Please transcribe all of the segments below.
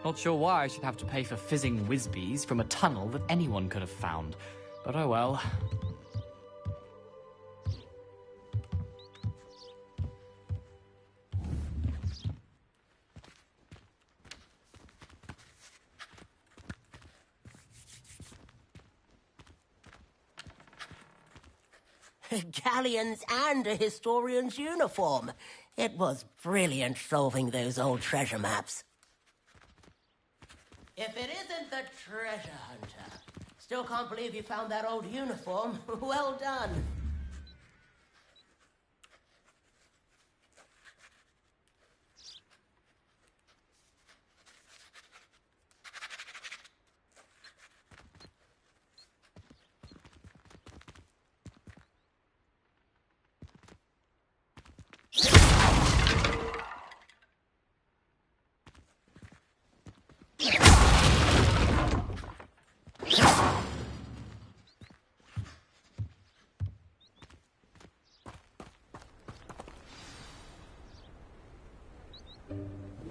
Not sure why I should have to pay for fizzing whizbees from a tunnel that anyone could have found. But oh well. Galleons and a historian's uniform. It was brilliant solving those old treasure maps. If it isn't the treasure hunter. Still can't believe you found that old uniform. Well done.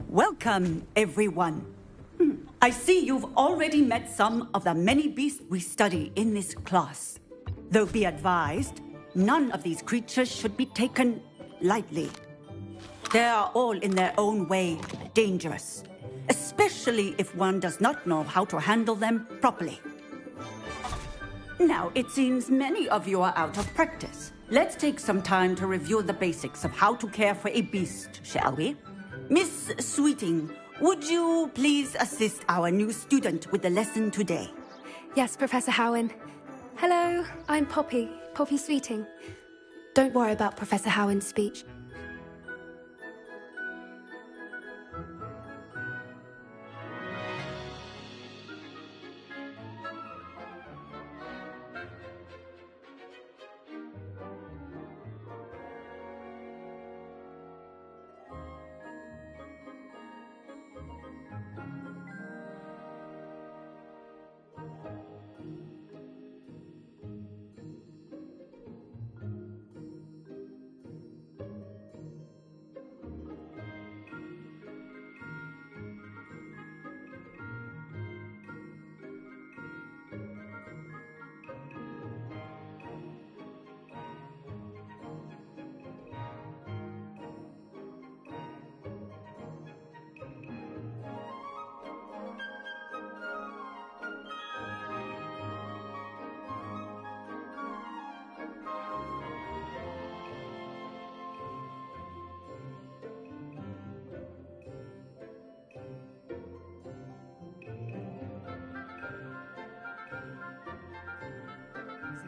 Welcome, everyone. I see you've already met some of the many beasts we study in this class. Though be advised, none of these creatures should be taken lightly. They are all in their own way dangerous, especially if one does not know how to handle them properly. Now, it seems many of you are out of practice. Let's take some time to review the basics of how to care for a beast, shall we? Miss Sweeting, would you please assist our new student with the lesson today? Yes, Professor Howen. Hello, I'm Poppy Sweeting. Don't worry about Professor Howen's speech.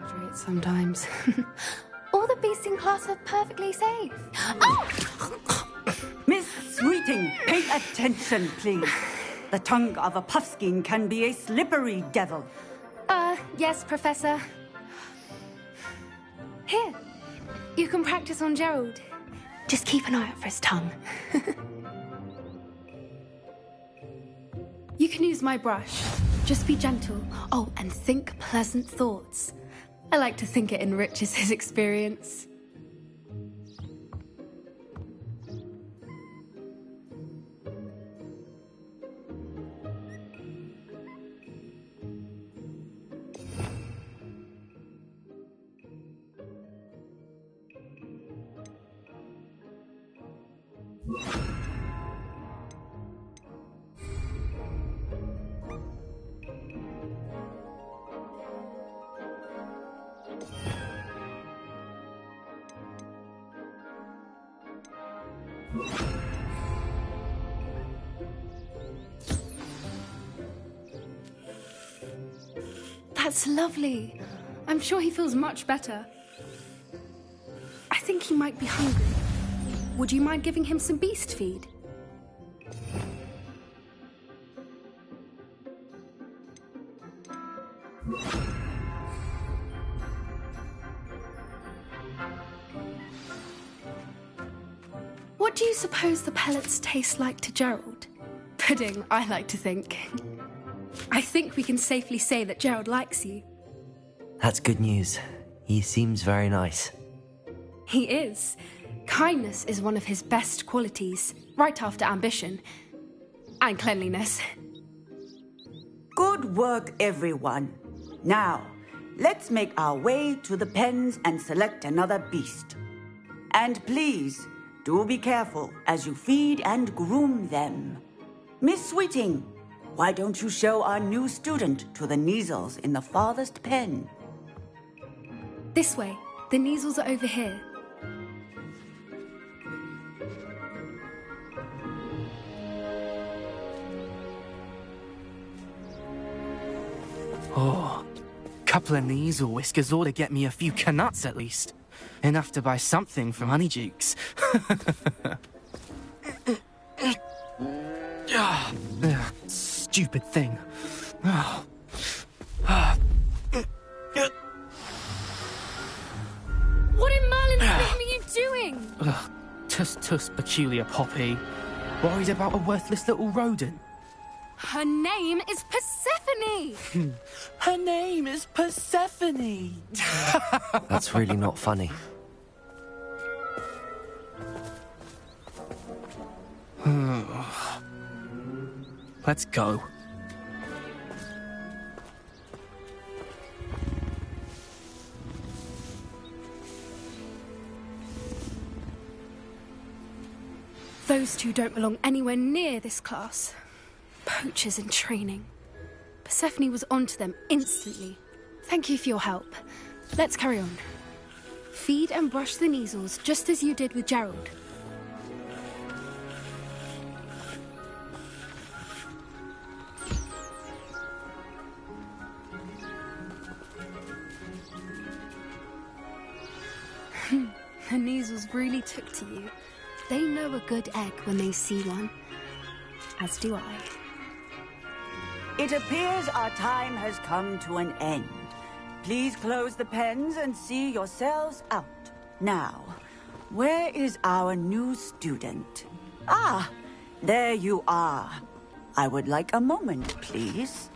Exaggerate sometimes. All the beasts in class are perfectly safe. Oh! Miss Sweeting, pay attention, please. The tongue of a puffskein can be a slippery devil. Yes, Professor. Here, you can practice on Gerald. Just keep an eye out for his tongue. You can use my brush. Just be gentle. Oh, and think pleasant thoughts. I like to think it enriches his experience. That's lovely. I'm sure he feels much better. I think he might be hungry. Would you mind giving him some beast feed? What do you suppose the pellets taste like to Gerald? Pudding, I like to think. I think we can safely say that Gerald likes you. That's good news. He seems very nice. He is. Kindness is one of his best qualities, right after ambition. And cleanliness. Good work, everyone. Now, let's make our way to the pens and select another beast. And please, do be careful as you feed and groom them. Miss Sweeting, why don't you show our new student to the Kneazles in the farthest pen? This way. The Kneazles are over here. Oh, couple of Kneazle whiskers ought to get me a few canuts at least. Enough to buy something from Honeydukes. Stupid thing. What in Merlin's name are you doing? Tuss, peculiar Poppy. Worried about a worthless little rodent. Her name is Persephone! Her name is Persephone! That's really not funny. Let's go. Those two don't belong anywhere near this class. Poachers in training. Persephone was onto them instantly. Thank you for your help. Let's carry on. Feed and brush the Kneazles just as you did with Gerald. The Kneazles really took to you. They know a good egg when they see one. As do I. It appears our time has come to an end. Please close the pens and see yourselves out. Now, where is our new student? Ah, there you are. I would like a moment, please.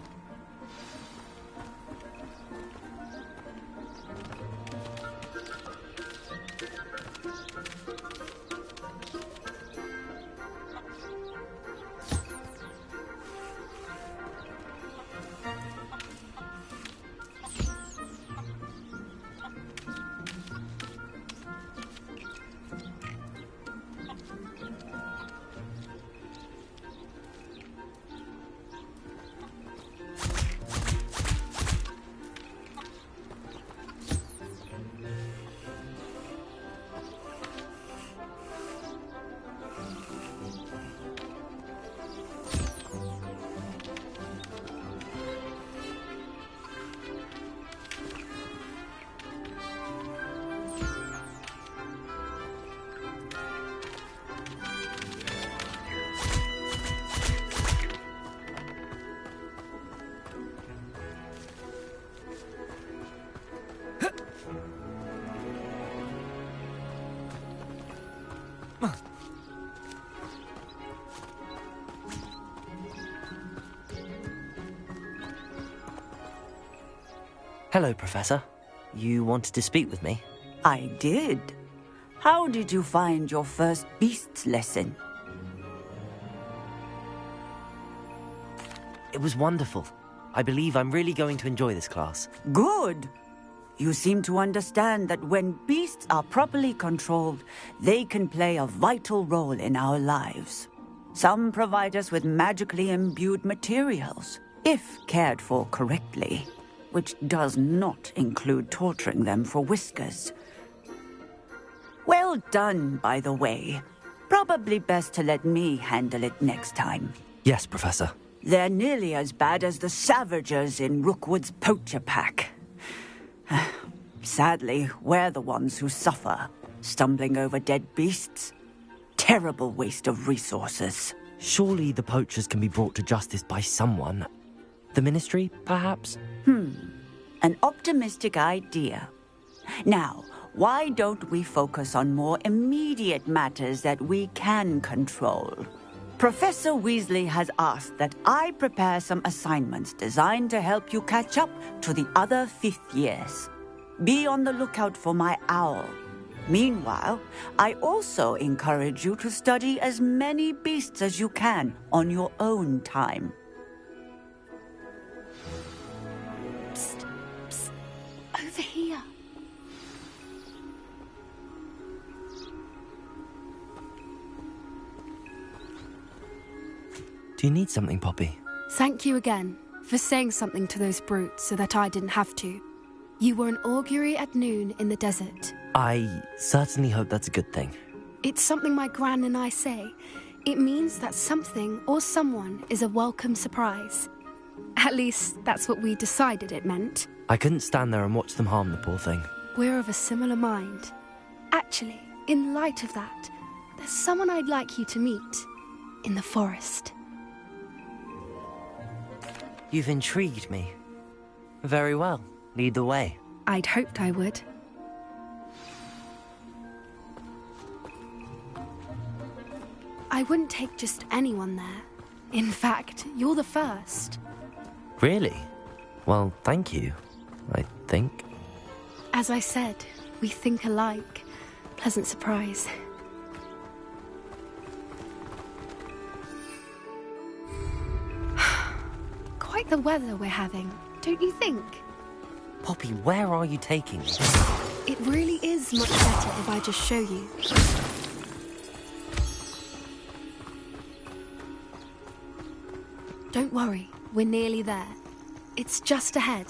Hello, Professor. You wanted to speak with me? I did. How did you find your first beasts lesson? It was wonderful. I believe I'm really going to enjoy this class. Good. You seem to understand that when beasts are properly controlled, they can play a vital role in our lives. Some provide us with magically imbued materials, if cared for correctly, which does not include torturing them for whiskers. Well done, by the way. Probably best to let me handle it next time. Yes, Professor. They're nearly as bad as the Savagers in Rookwood's poacher pack. Sadly, we're the ones who suffer, stumbling over dead beasts. Terrible waste of resources. Surely the poachers can be brought to justice by someone. The Ministry, perhaps? An optimistic idea. Now, why don't we focus on more immediate matters that we can control? Professor Weasley has asked that I prepare some assignments designed to help you catch up to the other fifth years. Be on the lookout for my owl. Meanwhile, I also encourage you to study as many beasts as you can on your own time. Psst, psst. Over here. Do you need something, Poppy? Thank you again for saying something to those brutes so that I didn't have to. You were an augury at noon in the desert. I certainly hope that's a good thing. It's something my gran and I say. It means that something or someone is a welcome surprise. At least, that's what we decided it meant. I couldn't stand there and watch them harm the poor thing. We're of a similar mind. Actually, in light of that, there's someone I'd like you to meet. In the forest. You've intrigued me. Very well. Lead the way. I'd hoped I would. I wouldn't take just anyone there. In fact, you're the first. Really? Well, thank you, I think. As I said, we think alike. Pleasant surprise. Quite the weather we're having, don't you think? Poppy, where are you taking me? It really is much better if I just show you. Don't worry, we're nearly there. It's just ahead.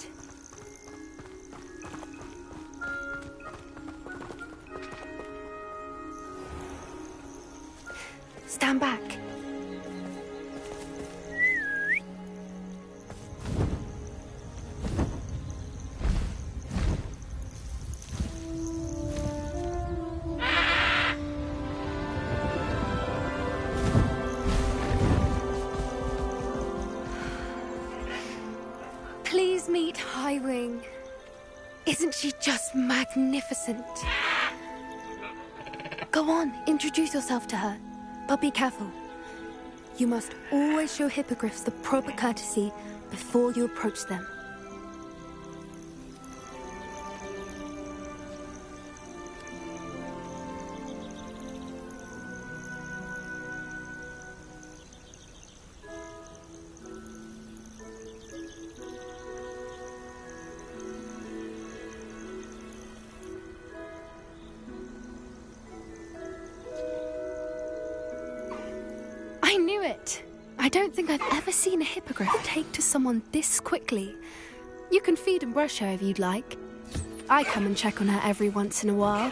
Stand back. Please meet Highwing. Isn't she just magnificent? Go on, introduce yourself to her. But be careful. You must always show hippogriffs the proper courtesy before you approach them. I knew it! I don't think I've ever seen a hippogriff take to someone this quickly. You can feed and brush her if you'd like. I come and check on her every once in a while.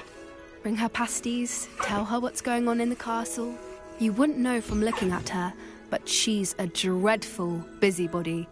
Bring her pasties, tell her what's going on in the castle. You wouldn't know from looking at her, but she's a dreadful busybody.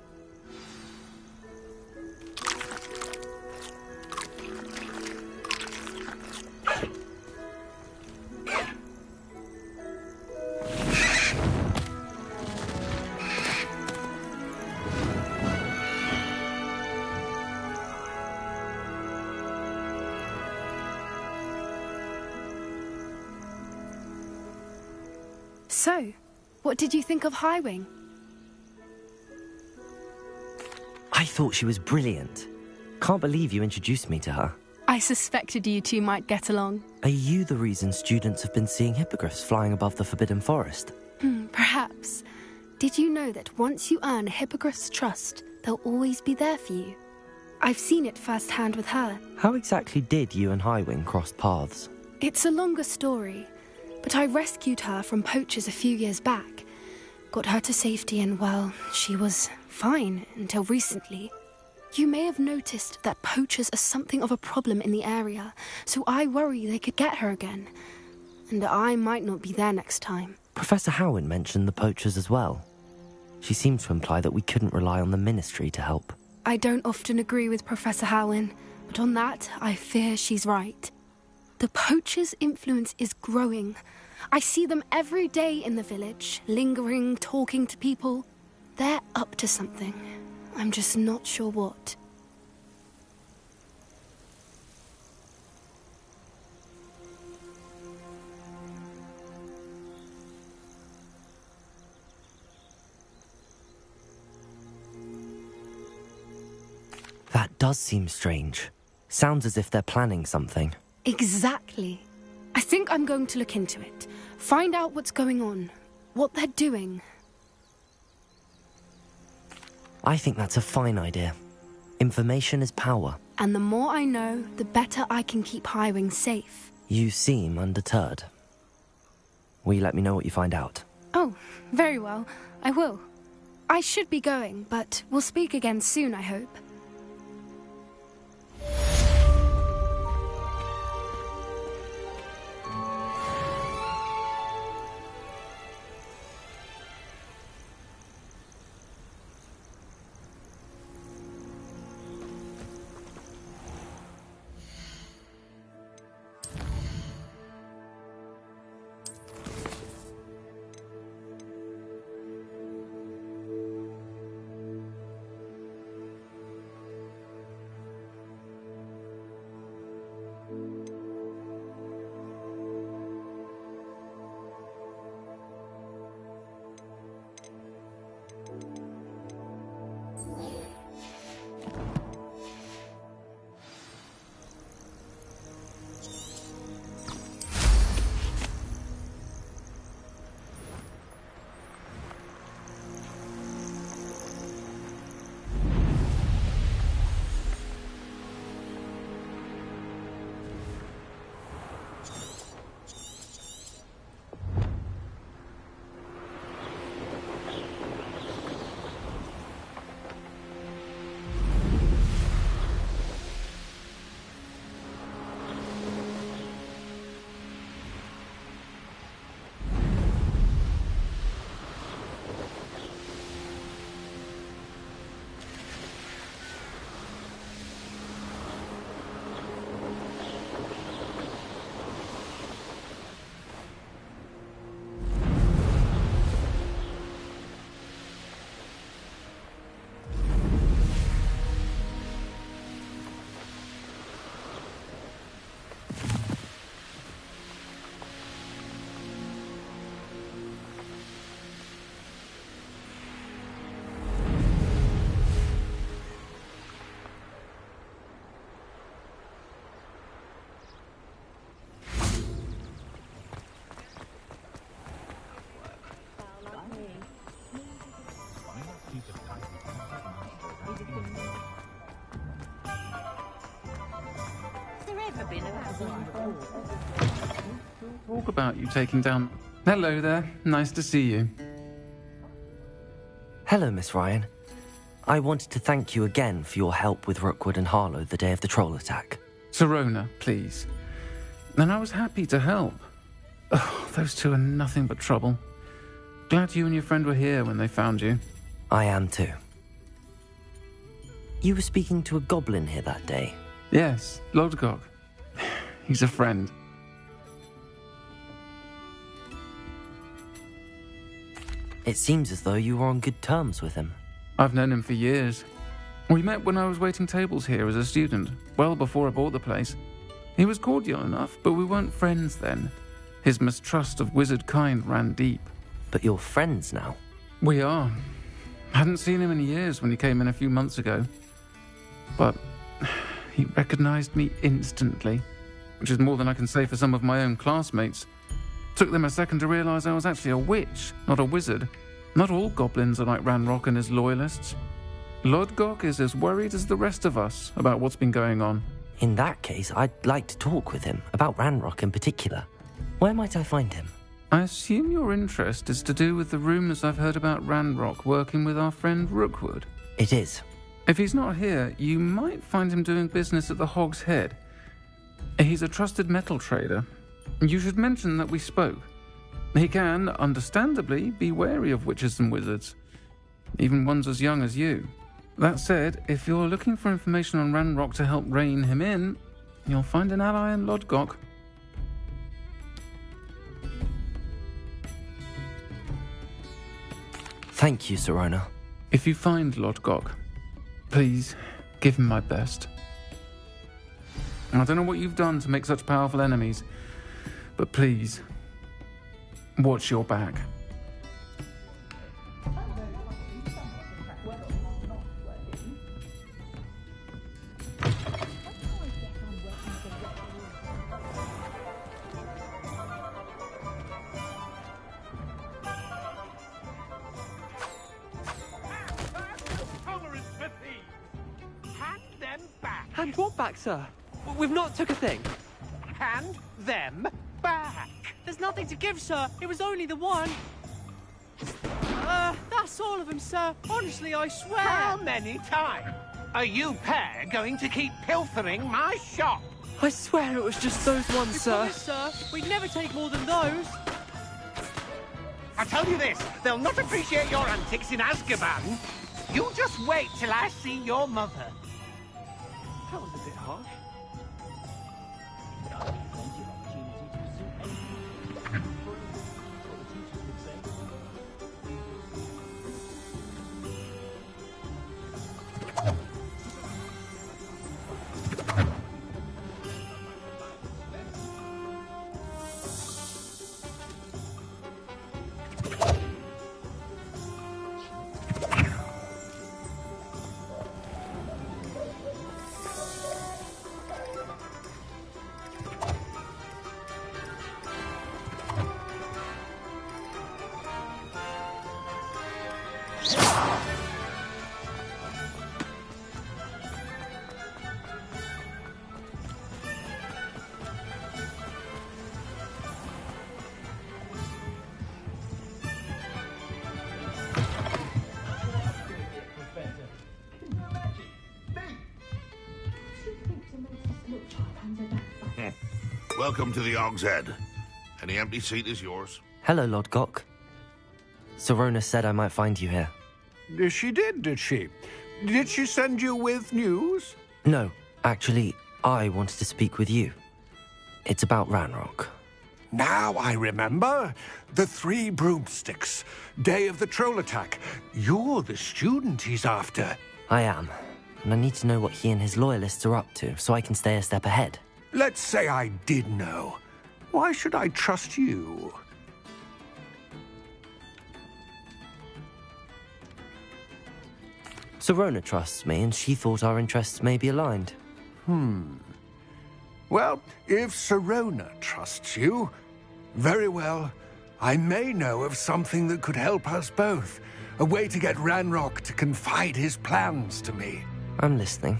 So, what did you think of Highwing? I thought she was brilliant. Can't believe you introduced me to her. I suspected you two might get along. Are you the reason students have been seeing hippogriffs flying above the Forbidden Forest? Perhaps. Did you know that once you earn a hippogriff's trust, they'll always be there for you? I've seen it firsthand with her. How exactly did you and Highwing cross paths? It's a longer story, but I rescued her from poachers a few years back. Got her to safety and, well, she was fine until recently. You may have noticed that poachers are something of a problem in the area, so I worry they could get her again. And I might not be there next time. Professor Howin mentioned the poachers as well. She seemed to imply that we couldn't rely on the Ministry to help. I don't often agree with Professor Howin, but on that, I fear she's right. The poachers' influence is growing. I see them every day in the village, lingering, talking to people. They're up to something. I'm just not sure what. That does seem strange. Sounds as if they're planning something. Exactly. I think I'm going to look into it. Find out what's going on. What they're doing. I think that's a fine idea. Information is power. And the more I know, the better I can keep Highwing safe. You seem undeterred. Will you let me know what you find out? Oh, very well. I will. I should be going, but we'll speak again soon, I hope. Talk about you taking down... Hello there. Nice to see you. Hello, Miss Ryan. I wanted to thank you again for your help with Rookwood and Harlow the day of the troll attack. Sirona, please. And I was happy to help. Oh, those two are nothing but trouble. Glad you and your friend were here when they found you. I am too. You were speaking to a goblin here that day. Yes, Lodgok. He's a friend. It seems as though you were on good terms with him. I've known him for years. We met when I was waiting tables here as a student, well before I bought the place. He was cordial enough, but we weren't friends then. His mistrust of wizard kind ran deep. But you're friends now? We are. Hadn't seen him in years when he came in a few months ago. But he recognized me instantly, which is more than I can say for some of my own classmates. Took them a second to realize I was actually a witch, not a wizard. Not all goblins are like Ranrock and his loyalists. Lodgok is as worried as the rest of us about what's been going on. In that case, I'd like to talk with him, about Ranrock in particular. Where might I find him? I assume your interest is to do with the rumors I've heard about Ranrock working with our friend Rookwood. It is. If he's not here, you might find him doing business at the Hog's Head. He's a trusted metal trader. You should mention that we spoke. He can, understandably, be wary of witches and wizards, even ones as young as you. That said, if you're looking for information on Ranrock to help rein him in, you'll find an ally in Lodgok. Thank you, Sirona. If you find Lodgok, please give him my best. I don't know what you've done to make such powerful enemies, but please, watch your back. them brought back, sir. We've not took a thing. Hand them back. There's nothing to give, sir. It was only the one. That's all of them, sir. Honestly, I swear. How many times are you pair going to keep pilfering my shop? I swear it was just those ones, sir. Promise, sir. We'd never take more than those. I tell you this, they'll not appreciate your antics in Azkaban. You just wait till I see your mother. That was a bit harsh. Welcome to the Og's Head. Any empty seat is yours. Hello, Lord Gok. Sorona said I might find you here. She did she? Did she send you with news? No, actually, I wanted to speak with you. It's about Ranrock. Now I remember. The 3 broomsticks. Day of the troll attack. You're the student he's after. I am. And I need to know what he and his loyalists are up to, so I can stay a step ahead. Let's say I did know. Why should I trust you? Sorona trusts me, and she thought our interests may be aligned. Well, if Sorona trusts you, very well. I may know of something that could help us both. A way to get Ranrock to confide his plans to me. I'm listening.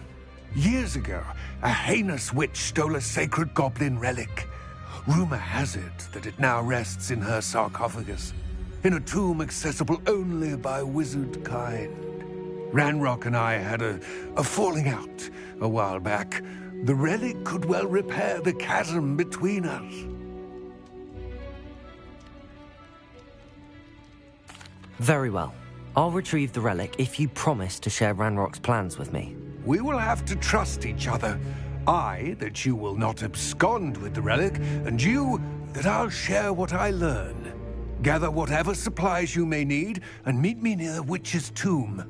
Years ago, a heinous witch stole a sacred goblin relic. Rumor has it that it now rests in her sarcophagus, in a tomb accessible only by wizard kind. Ranrock and I had a falling out a while back. The relic could well repair the chasm between us. Very well. I'll retrieve the relic if you promise to share Ranrock's plans with me. We will have to trust each other. I, that you will not abscond with the relic, and you, that I'll share what I learn. Gather whatever supplies you may need, and meet me near the witch's tomb.